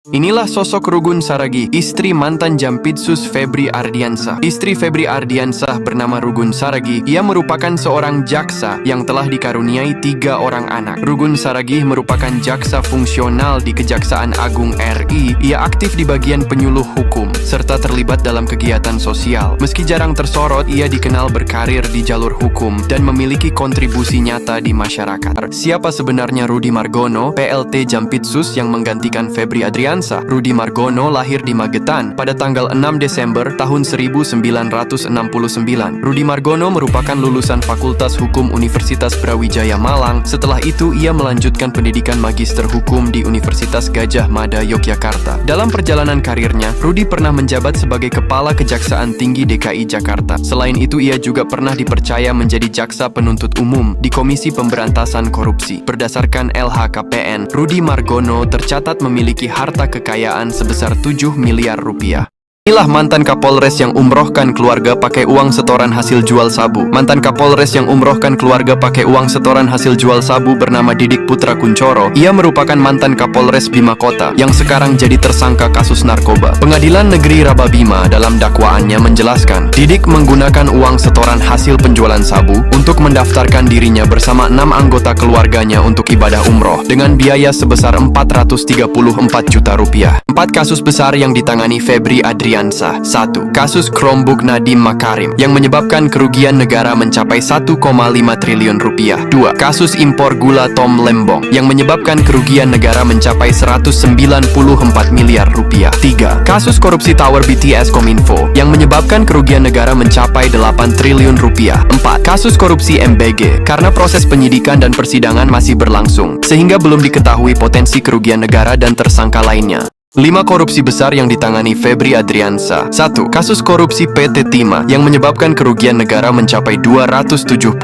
Inilah sosok Rugun Saragih, istri mantan Jampitsus Febri Ardiansah. Istri Febri Ardiansah bernama Rugun Saragih. Ia merupakan seorang jaksa yang telah dikaruniai 3 orang anak. Rugun Saragih merupakan jaksa fungsional di Kejaksaan Agung RI. Ia aktif di bagian penyuluh hukum, serta terlibat dalam kegiatan sosial. Meski jarang tersorot, ia dikenal berkarir di jalur hukum dan memiliki kontribusi nyata di masyarakat. Siapa sebenarnya Rudy Margono, PLT Jampitsus yang menggantikan Febri Ardiansah? Rudy Margono lahir di Magetan pada tanggal 6 Desember tahun 1969. Rudy Margono merupakan lulusan Fakultas Hukum Universitas Brawijaya Malang. Setelah itu, ia melanjutkan pendidikan Magister Hukum di Universitas Gadjah Mada, Yogyakarta. Dalam perjalanan karirnya, Rudy pernah menjabat sebagai Kepala Kejaksaan Tinggi DKI Jakarta. Selain itu, ia juga pernah dipercaya menjadi Jaksa Penuntut Umum di Komisi Pemberantasan Korupsi. Berdasarkan LHKPN, Rudy Margono tercatat memiliki harta kekayaan sebesar 7 miliar rupiah. Inilah mantan Kapolres yang umrohkan keluarga pakai uang setoran hasil jual sabu. Mantan Kapolres yang umrohkan keluarga pakai uang setoran hasil jual sabu bernama Didik Putra Kuncoro. Ia merupakan mantan Kapolres Bima Kota yang sekarang jadi tersangka kasus narkoba. Pengadilan Negeri Rababima dalam dakwaannya menjelaskan, Didik menggunakan uang setoran hasil penjualan sabu untuk mendaftarkan dirinya bersama 6 anggota keluarganya untuk ibadah umroh dengan biaya sebesar 434 juta rupiah. 4 kasus besar yang ditangani Febri Ardiansah. 1. Kasus Chromebook Nadiem Makarim yang menyebabkan kerugian negara mencapai 1,5 triliun rupiah. 2. Kasus impor gula Tom Lembong yang menyebabkan kerugian negara mencapai 194 miliar rupiah. 3. Kasus korupsi Tower BTS Kominfo yang menyebabkan kerugian negara mencapai 8 triliun rupiah. 4. Kasus korupsi MBG karena proses penyidikan dan persidangan masih berlangsung sehingga belum diketahui potensi kerugian negara dan tersangka lainnya. 5 korupsi besar yang ditangani Febri Ardiansah. 1. Kasus korupsi PT Timah yang menyebabkan kerugian negara mencapai 271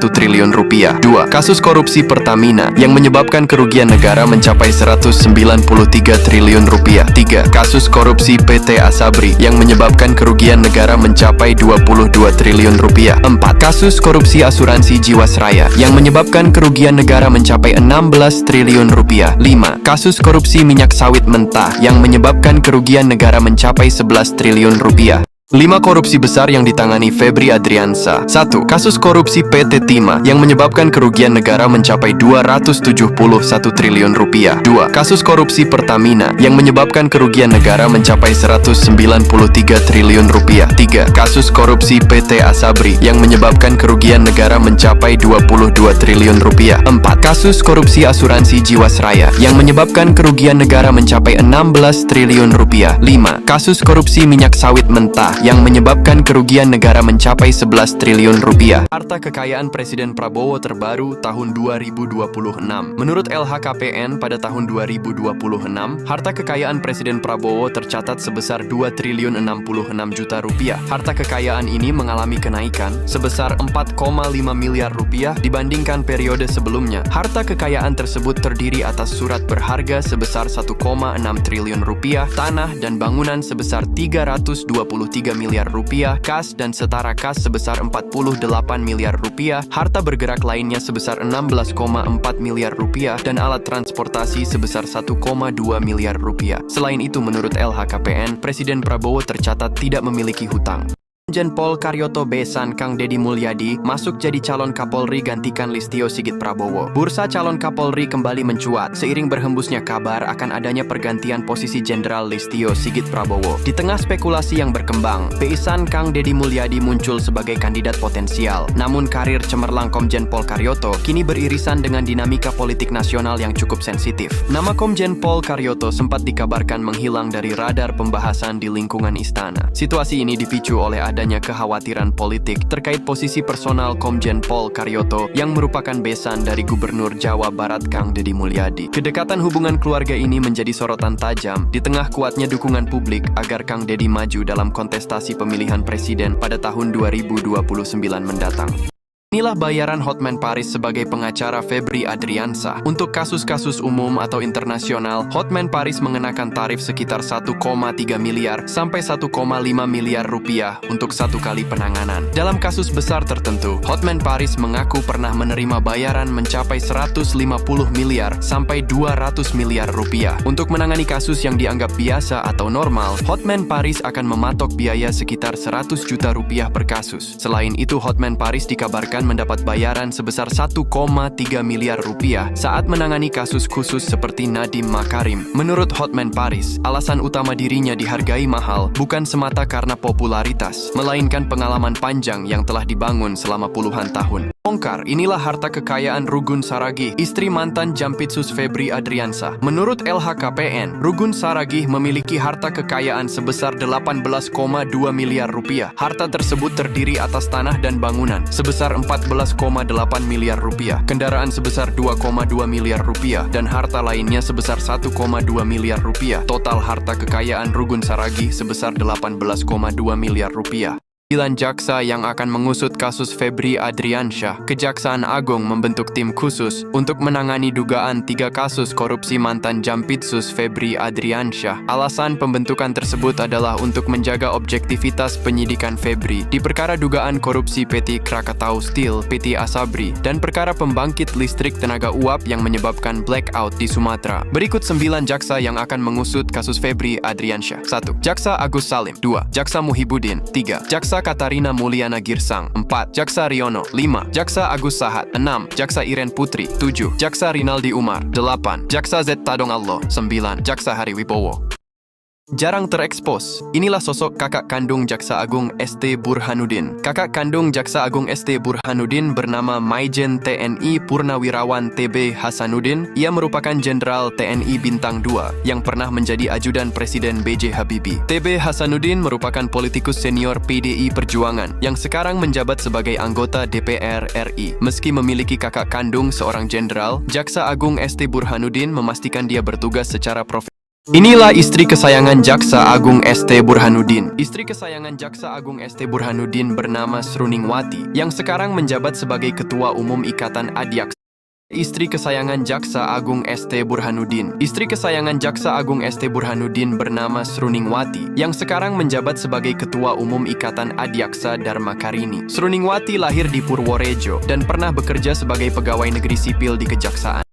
triliun rupiah. 2. Kasus korupsi Pertamina yang menyebabkan kerugian negara mencapai 193 triliun rupiah. 3. Kasus korupsi PT Asabri yang menyebabkan kerugian negara mencapai 22 triliun rupiah. 4. Kasus korupsi asuransi Jiwasraya yang menyebabkan kerugian negara mencapai 16 triliun rupiah. 5. Kasus korupsi minyak sawit mentah yang menyebabkan kerugian negara mencapai 11 triliun rupiah. 5 korupsi besar yang ditangani Febri Ardiansah. 1. Kasus korupsi PT Timah yang menyebabkan kerugian negara mencapai 271 triliun rupiah. 2. Kasus korupsi Pertamina yang menyebabkan kerugian negara mencapai 193 triliun rupiah. 3. Kasus korupsi PT Asabri yang menyebabkan kerugian negara mencapai 22 triliun rupiah. 4. Kasus korupsi asuransi Jiwasraya yang menyebabkan kerugian negara mencapai 16 triliun rupiah. 5. Kasus korupsi minyak sawit mentah yang menyebabkan kerugian negara mencapai 11 triliun rupiah. Harta kekayaan Presiden Prabowo terbaru tahun 2026. Menurut LHKPN pada tahun 2026, harta kekayaan Presiden Prabowo tercatat sebesar 2 triliun 66 juta rupiah. Harta kekayaan ini mengalami kenaikan sebesar 4,5 miliar rupiah dibandingkan periode sebelumnya. Harta kekayaan tersebut terdiri atas surat berharga sebesar 1,6 triliun rupiah, tanah dan bangunan sebesar 323 miliar rupiah, kas dan setara kas sebesar 48 miliar rupiah, harta bergerak lainnya sebesar 16,4 miliar rupiah, dan alat transportasi sebesar 1,2 miliar rupiah. Selain itu, menurut LHKPN, Presiden Prabowo tercatat tidak memiliki hutang. Komjen Pol Karyoto besan Kang Deddy Mulyadi masuk jadi calon Kapolri gantikan Listio Sigit Prabowo. Bursa calon Kapolri kembali mencuat seiring berhembusnya kabar akan adanya pergantian posisi Jenderal Listio Sigit Prabowo. Di tengah spekulasi yang berkembang, besan Kang Deddy Mulyadi muncul sebagai kandidat potensial. Namun karir cemerlang Komjen Pol Karyoto kini beririsan dengan dinamika politik nasional yang cukup sensitif. Nama Komjen Pol Karyoto sempat dikabarkan menghilang dari radar pembahasan di lingkungan istana. Situasi ini dipicu oleh adanya kekhawatiran politik terkait posisi personal Komjen Pol Karyoto yang merupakan besan dari Gubernur Jawa Barat Kang Deddy Mulyadi. Kedekatan hubungan keluarga ini menjadi sorotan tajam di tengah kuatnya dukungan publik agar Kang Deddy maju dalam kontestasi pemilihan presiden pada tahun 2029 mendatang. Inilah bayaran Hotman Paris sebagai pengacara Febri Adriansah. Untuk kasus-kasus umum atau internasional, Hotman Paris mengenakan tarif sekitar 1,3 miliar sampai 1,5 miliar rupiah untuk satu kali penanganan. Dalam kasus besar tertentu, Hotman Paris mengaku pernah menerima bayaran mencapai 150 miliar sampai 200 miliar rupiah. Untuk menangani kasus yang dianggap biasa atau normal, Hotman Paris akan mematok biaya sekitar 100 juta rupiah per kasus. Selain itu, Hotman Paris dikabarkan mendapat bayaran sebesar 1,3 miliar rupiah saat menangani kasus khusus seperti Nadiem Makarim. Menurut Hotman Paris, alasan utama dirinya dihargai mahal bukan semata karena popularitas, melainkan pengalaman panjang yang telah dibangun selama puluhan tahun. Bongkar, inilah harta kekayaan Rugun Saragih, istri mantan Jampitsus Febri Adriansah. Menurut LHKPN, Rugun Saragih memiliki harta kekayaan sebesar 18,2 miliar rupiah. Harta tersebut terdiri atas tanah dan bangunan sebesar 14,8 miliar rupiah, kendaraan sebesar 2,2 miliar rupiah, dan harta lainnya sebesar 1,2 miliar rupiah. Total harta kekayaan Rugun Saragih sebesar 18,2 miliar rupiah. 9 jaksa yang akan mengusut kasus Febri Adriansah. Kejaksaan Agung membentuk tim khusus untuk menangani dugaan 3 kasus korupsi mantan Jampitsus Febri Adriansah. Alasan pembentukan tersebut adalah untuk menjaga objektivitas penyidikan Febri di perkara dugaan korupsi PT Krakatau Steel, PT Asabri, dan perkara pembangkit listrik tenaga uap yang menyebabkan blackout di Sumatera. Berikut 9 jaksa yang akan mengusut kasus Febri Adriansah. 1. Jaksa Agus Salim. 2. Jaksa Muhibudin. 3. Jaksa Katarina Mulyana Girsang. 4. Jaksa Riono. 5. Jaksa Agus Sahat. 6. Jaksa Iren Putri. 7. Jaksa Rinaldi Umar. 8. Jaksa Z Tadong Allah. 9. Jaksa Hari Wibowo. Jarang terekspos, inilah sosok kakak kandung Jaksa Agung ST Burhanuddin. Kakak kandung Jaksa Agung ST Burhanuddin bernama Maijen TNI Purnawirawan TB Hasanuddin. Ia merupakan Jenderal TNI Bintang 2 yang pernah menjadi ajudan Presiden B.J. Habibie. TB Hasanuddin merupakan politikus senior PDI Perjuangan yang sekarang menjabat sebagai anggota DPR RI. Meski memiliki kakak kandung seorang jenderal, Jaksa Agung ST Burhanuddin memastikan dia bertugas secara profesional. Inilah istri kesayangan Jaksa Agung ST Burhanuddin. Istri kesayangan Jaksa Agung ST Burhanuddin bernama Sruningwati, yang sekarang menjabat sebagai Ketua Umum Ikatan Adiaksa. Istri kesayangan Jaksa Agung ST Burhanuddin. Istri kesayangan Jaksa Agung ST Burhanuddin bernama Sruningwati, yang sekarang menjabat sebagai Ketua Umum Ikatan Adiaksa Dharmakarini. Sruningwati lahir di Purworejo dan pernah bekerja sebagai pegawai negeri sipil di Kejaksaan.